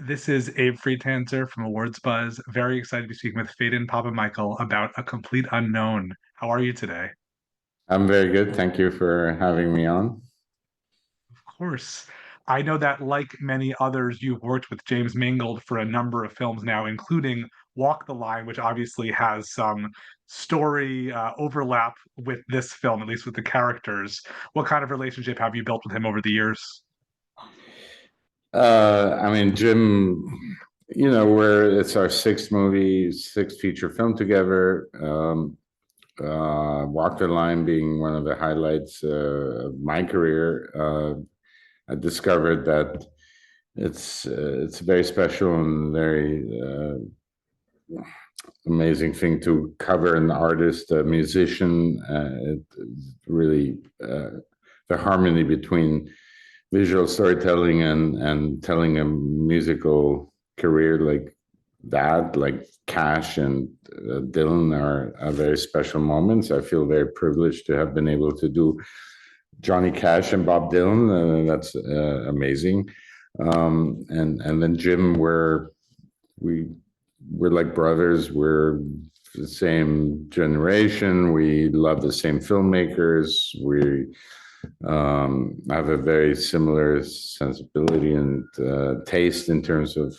This is Abe Friedtanzer from Awards Buzz. Very excited to be speaking with Phedon Papamichael about A Complete Unknown. How are you today? I'm very good. Thank you for having me on. Of course. I know that, like many others, you've worked with James Mangold for a number of films now, including Walk the Line, which obviously has some story overlap with this film, at least with the characters. What kind of relationship have you built with him over the years? I mean, Jim, it's our sixth movie, sixth feature film together. Walk the Line being one of the highlights of my career. I discovered that it's a very special and very amazing thing to cover an artist, a musician. It really the harmony between visual storytelling and telling a musical career like that, like Cash and Dylan, are very special moments. I feel very privileged to have been able to do Johnny Cash and Bob Dylan. That's amazing. And then Jim, we we're like brothers. We're the same generation. We love the same filmmakers. We have a very similar sensibility and taste in terms of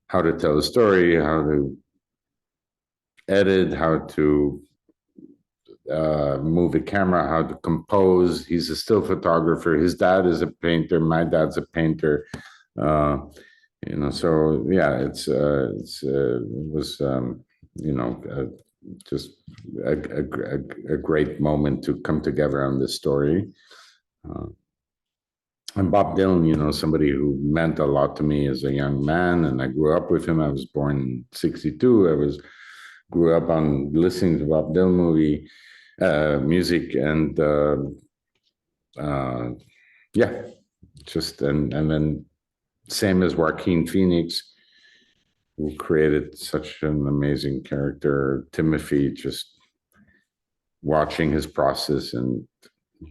how to tell a story, how to edit, how to move the camera, how to compose. He's a still photographer. His dad is a painter. My dad's a painter. Uh, so yeah, it was just a great moment to come together on this story. Uh, and Bob Dylan, somebody who meant a lot to me as a young man, and I grew up with him. I was born in '62. Grew up on listening to Bob Dylan music, and uh, yeah, just and then same as Joaquin Phoenix, who created such an amazing character. Timothy, just watching his process and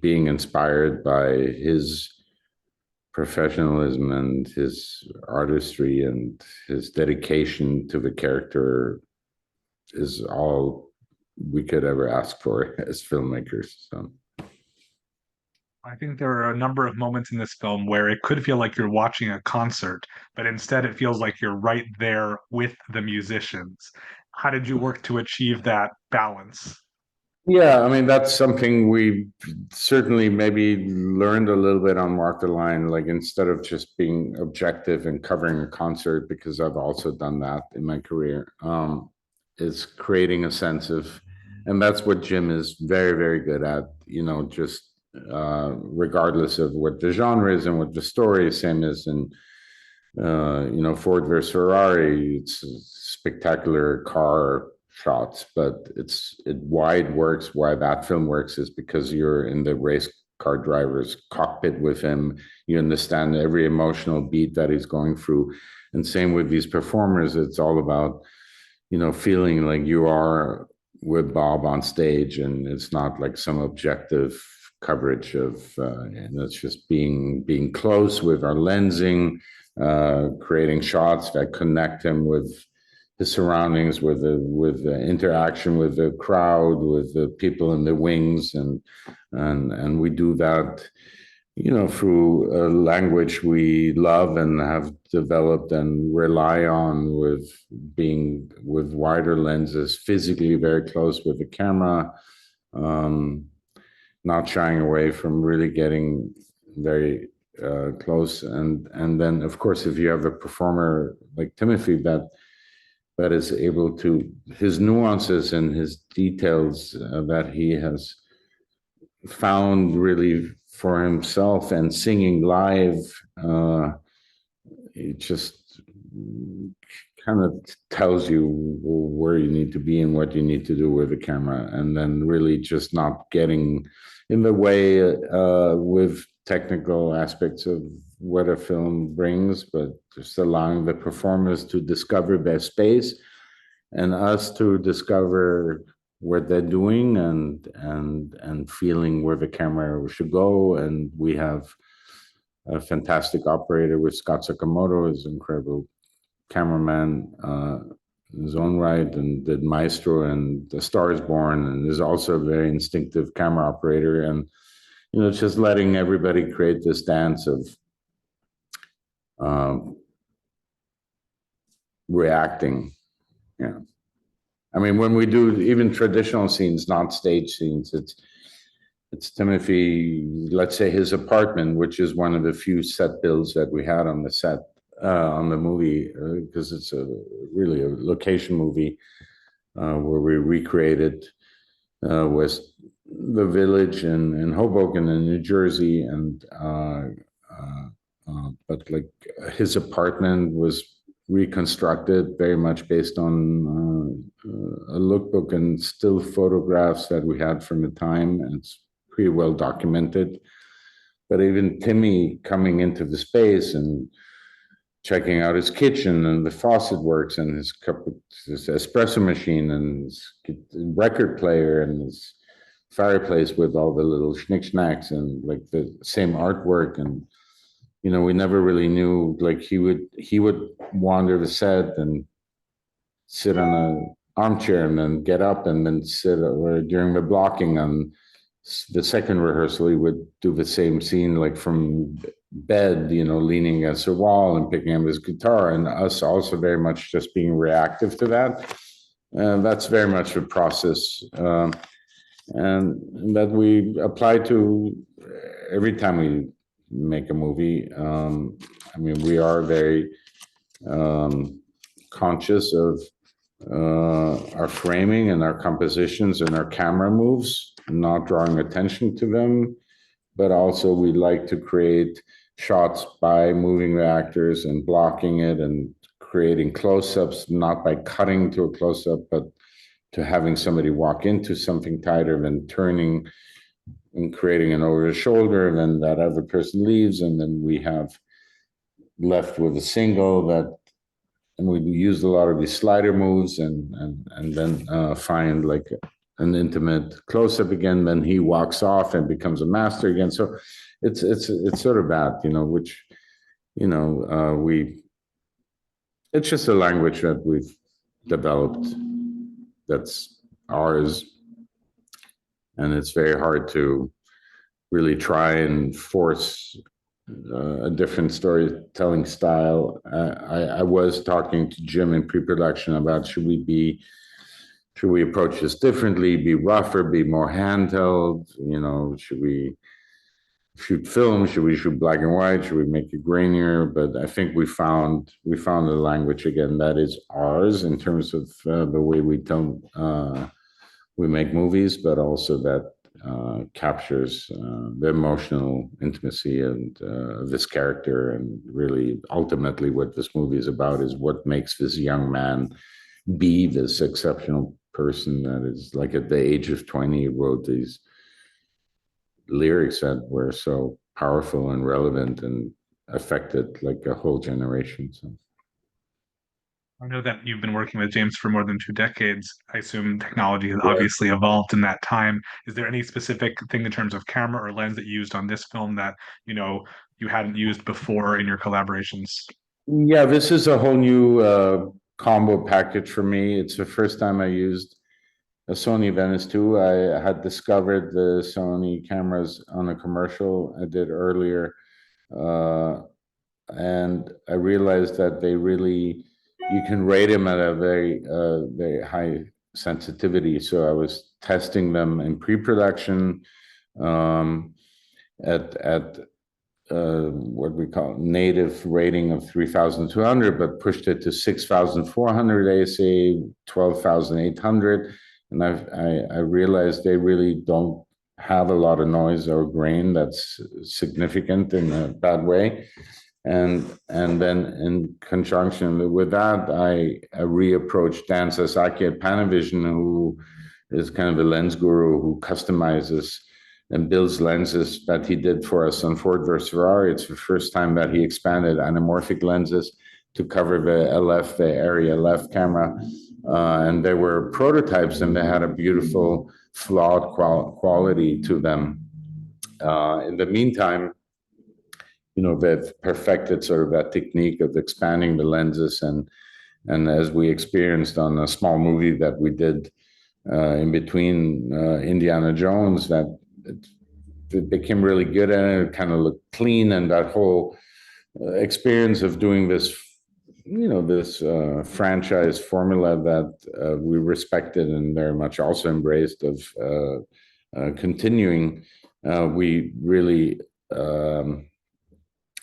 being inspired by his professionalism and his artistry and his dedication to the character is all we could ever ask for as filmmakers. So I think there are a number of moments in this film where it could feel like you're watching a concert, but instead it feels like you're right there with the musicians. How did you work to achieve that balance? yeah, I mean that's something we certainly maybe learned a little bit on Walk the Line. Like instead of just being objective and covering a concert, because I've also done that in my career, is creating a sense of, and that's what Jim is very, very good at. Just regardless of what the genre is and what the story is, same as in Ford versus Ferrari. It's spectacular car shots, but why it works, why that film works is because you're in the race car driver's cockpit with him. You understand every emotional beat that he's going through. And same with these performers, it's all about, feeling like you are with Bob on stage, and it's not like some objective coverage of, and it's just being close with our lensing, creating shots that connect him with his surroundings, with the interaction with the crowd, with the people in the wings, and we do that, through a language we love and have developed and rely on, with being with wider lenses, physically very close with the camera, um, not shying away from really getting very close. And then, of course, if you have a performer like Timothy that is able to, his nuances and his details that he has found really for himself, and singing live, it just kind of tells you where you need to be and what you need to do with the camera, and then really just not getting in the way with technical aspects of what a film brings, but just allowing the performers to discover their space and us to discover what they're doing, and feeling where the camera should go. And we have a fantastic operator with Scott Sakamoto, is incredible cameraman in his own right, and did Maestro and The Star is Born, and is also a very instinctive camera operator. And just letting everybody create this dance of um, reacting. Yeah. I mean, when we do even traditional scenes, not stage scenes, it's Timothy, let's say his apartment, which is one of the few set builds that we had on the set, on the movie, because it's really a location movie where we recreated West the village in Hoboken in New Jersey, and but like his apartment was reconstructed very much based on a lookbook and still photographs that we had from the time, and it's pretty well documented. But even Timmy coming into the space and checking out his kitchen and the faucet works and his espresso machine and his record player and his fireplace with all the little schnick-schnacks and like the same artwork. And we never really knew, like he would wander the set and sit on an armchair and then get up and then sit, or during the blocking on the second rehearsal he would do the same scene like from bed, leaning against a wall and picking up his guitar, and us also very much just being reactive to that. And that's very much a process, and that we apply to every time we make a movie. I mean, we are very conscious of our framing and our compositions and our camera moves, not drawing attention to them, but also we like to create shots by moving the actors and blocking it and creating close-ups, not by cutting to a close-up, but to having somebody walk into something tighter, then turning and creating an over the shoulder, and then that other person leaves, and then we have left with a single that, and we used a lot of these slider moves, and then find like an intimate close-up again. Then he walks off and becomes a master again. So it's sort of that, which it's just a language that we've developed that's ours, and it's very hard to really try and force a different storytelling style. I was talking to Jim in pre-production about should we approach this differently, be rougher, be more handheld, should we shoot film, should we shoot black and white, should we make it grainier? But I think we found a language again that is ours in terms of the way we make movies, but also that captures the emotional intimacy and this character. And really, ultimately, what this movie is about is what makes this young man be this exceptional person that is, like, at the age of 20, he wrote these lyrics that were so powerful and relevant and affected like a whole generation. So I know that you've been working with James for more than 2 decades. I assume technology has yeah. obviously evolved in that time. Is there any specific thing in terms of camera or lens that you used on this film that, you hadn't used before in your collaborations? Yeah, this is a whole new combo package for me. It's the first time I used a Sony Venice 2. I had discovered the Sony cameras on a commercial I did earlier, and I realized that they really, you can rate them at a very high sensitivity. So I was testing them in pre-production at what we call native rating of 3,200, but pushed it to 6,400 ASA, 12,800. And I realized they really don't have a lot of noise or grain that's significant in a bad way. And then in conjunction with that, I reapproached Dan Sasaki at Panavision, who is kind of a lens guru who customizes and builds lenses that he did for us on Ford versus Ferrari. It's the first time that he expanded anamorphic lenses to cover the LF, the area left camera. And they were prototypes, and they had a beautiful flawed quality to them. In the meantime, they've perfected sort of that technique of expanding the lenses, and as we experienced on a small movie that we did in between Indiana Jones, that it became really good at it. It kind of looked clean, and that whole experience of doing this, this franchise formula that we respected and very much also embraced of continuing. We really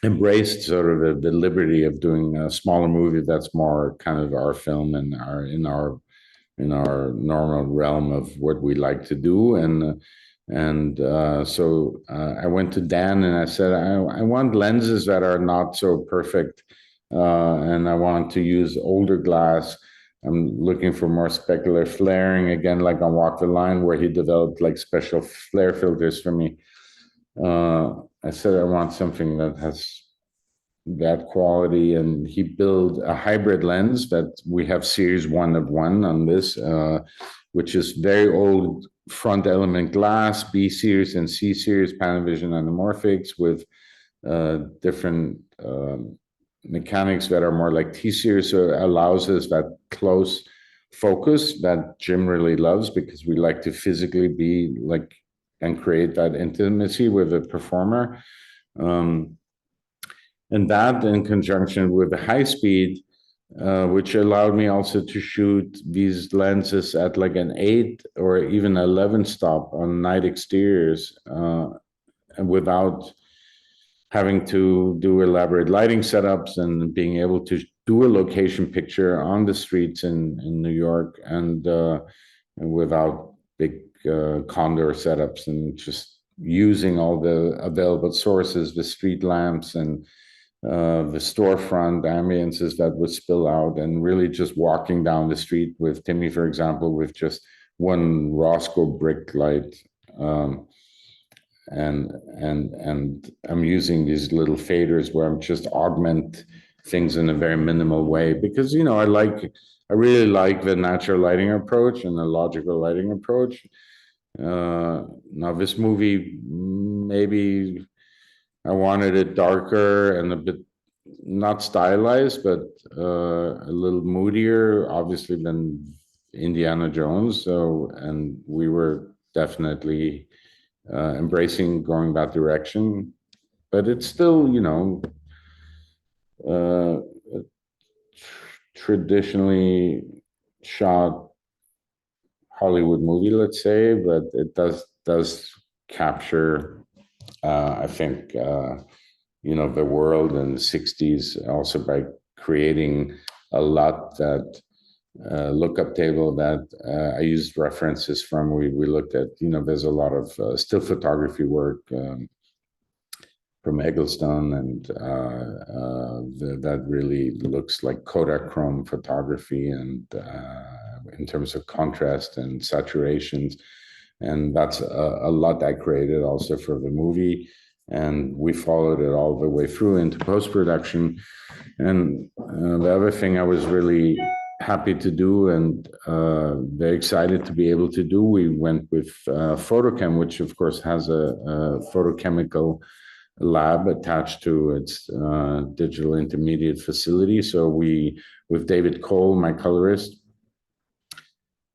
embraced sort of the liberty of doing a smaller movie that's more kind of our film and in our normal realm of what we like to do. And I went to Dan and I said, I want lenses that are not so perfect, and I want to use older glass. I'm looking for more specular flaring, again, like on Walk the Line, where he developed like special flare filters for me. I said I want something that has that quality, and he built a hybrid lens that we have series 1 of 1 on this, which is very old front element glass, B series and C series Panavision anamorphics with different mechanics that are more like T series, so it allows us that close focus that Jim really loves, because we like to physically be like and create that intimacy with the performer. And that in conjunction with the high speed, which allowed me also to shoot these lenses at like an 8 or even 11 stop on night exteriors, and without having to do elaborate lighting setups, and being able to do a location picture on the streets in New York, and without big condor setups, and just using all the available sources, the street lamps and the storefront ambiances that would spill out, and really just walking down the street with Timmy, for example, with just one Roscoe brick light. And I'm using these little faders where I'm just augment things in a very minimal way, because I really like the natural lighting approach and the logical lighting approach. Now this movie, maybe I wanted it darker and a bit not stylized, but a little moodier, obviously, than Indiana Jones. So, and we were definitely embracing going that direction. But it's still, a traditionally shot Hollywood movie, let's say, but it does capture, I think, the world in the 60s, also by creating a lot that lookup table that I used references from. We looked at, there's a lot of still photography work from Eggleston, and that really looks like Kodachrome photography, and in terms of contrast and saturations. And that's a lot I created also for the movie. And we followed it all the way through into post-production. And the other thing I was really happy to do, and very excited to be able to do, we went with Photochem, which of course has a photochemical lab attached to its digital intermediate facility. So with David Cole, my colorist,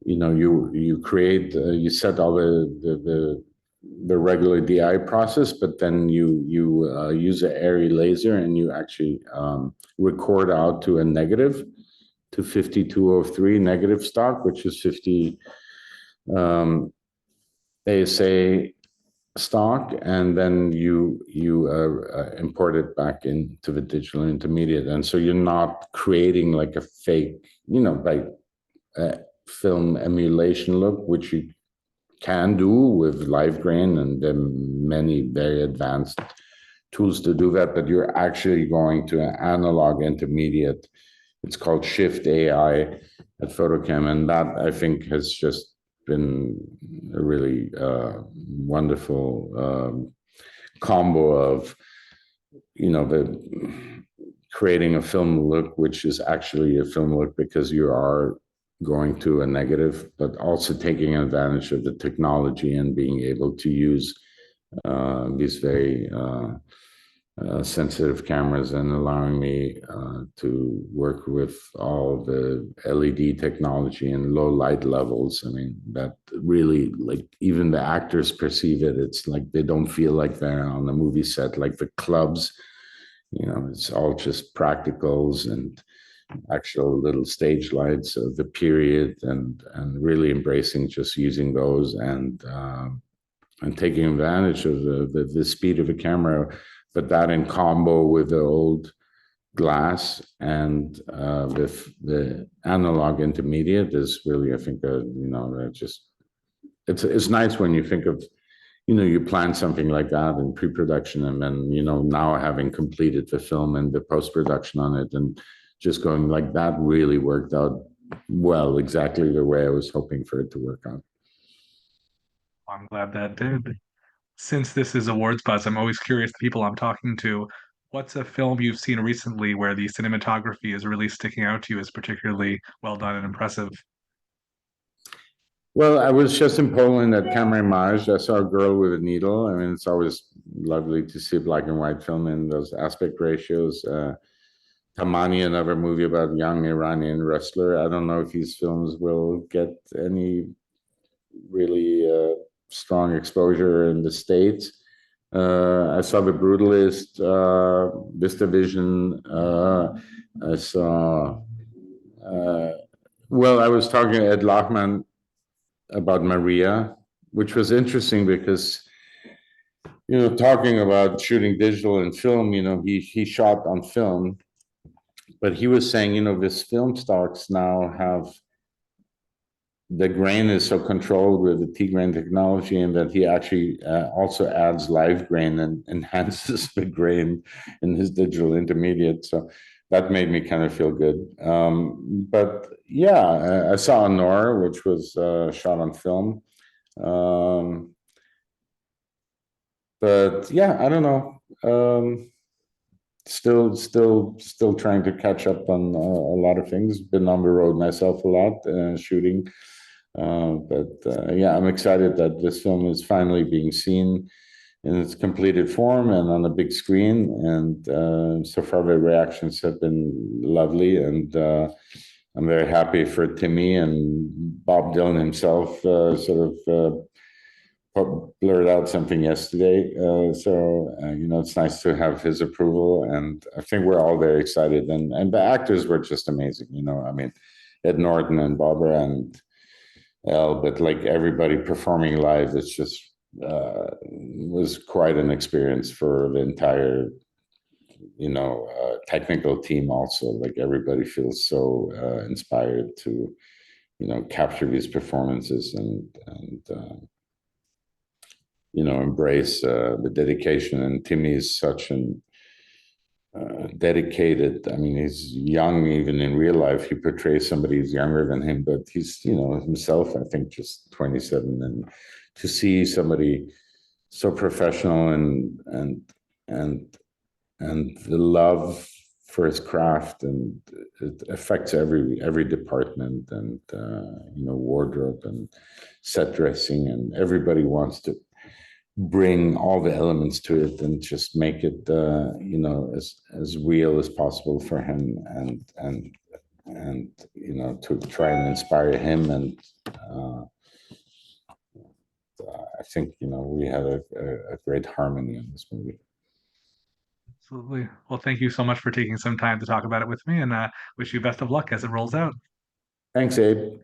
you create, you set all the regular DI process, but then you use an airy laser, and you actually record out to a negative, to 5203 negative stock, which is 50 ASA stock, and then you import it back into the digital intermediate. And so you're not creating like a fake, by film emulation look, which you can do with live grain, and there are many very advanced tools to do that, but you're actually going to an analog intermediate. It's called Shift AI at Photochem, and that I think has just been a really wonderful combo of, creating a film look, which is actually a film look because you are going to a negative, but also taking advantage of the technology and being able to use these very sensitive cameras and allowing me to work with all the LED technology and low light levels. I mean, that really, like, even the actors perceive it. It's like they don't feel like they're on a movie set, like the clubs, it's all just practicals and actual little stage lights of the period, and really embracing just using those, and taking advantage of the speed of a camera, but that in combo with the old glass and with the analog intermediate is really, I think, just it's nice when you think of, you plan something like that in pre-production, and then, now having completed the film and the post-production on it, and just going like that really worked out well, exactly the way I was hoping for it to work out. I'm glad that did. Since this is awards buzz, I'm always curious the people I'm talking to. What's a film you've seen recently where the cinematography is really sticking out to you as particularly well done and impressive? Well, I was just in Poland at Maj. I saw a girl with a needle. I mean, it's always lovely to see black and white film in those aspect ratios. Tamani, another movie about a young Iranian wrestler. I don't know if these films will get any really strong exposure in the States. I saw The Brutalist, Vista Vision. I saw, uh, well, I was talking to Ed Lachman about Maria, which was interesting because, talking about shooting digital and film, he shot on film, but he was saying, this film stocks now have the grain is so controlled with the T-grain technology, and that he actually also adds live grain and enhances the grain in his digital intermediate. So that made me kind of feel good. But yeah, I saw Honor, which was shot on film. Um, but yeah, I don't know. Still trying to catch up on a lot of things. Been on the road myself a lot, shooting. But yeah, I'm excited that this film is finally being seen in its completed form and on a big screen. And so far, the reactions have been lovely, and I'm very happy for Timmy and Bob Dylan himself. Blurred out something yesterday. It's nice to have his approval, and I think we're all very excited. And the actors were just amazing. I mean, Ed Norton and Barbara and Elle, but like everybody performing live, it's just was quite an experience for the entire, technical team. Also, like everybody feels so inspired to, capture these performances, and embrace the dedication. And Timmy is such an dedicated. I mean, he's young even in real life. He portrays somebody who's younger than him, but he's, himself, I think, just 27. And to see somebody so professional, and and the love for his craft, and it affects every department, and wardrobe and set dressing, and everybody wants to bring all the elements to it and just make it as real as possible for him, and to try and inspire him. And I think we had a great harmony in this movie. Absolutely. Well, thank you so much for taking some time to talk about it with me, and wish you best of luck as it rolls out. Thanks, Abe.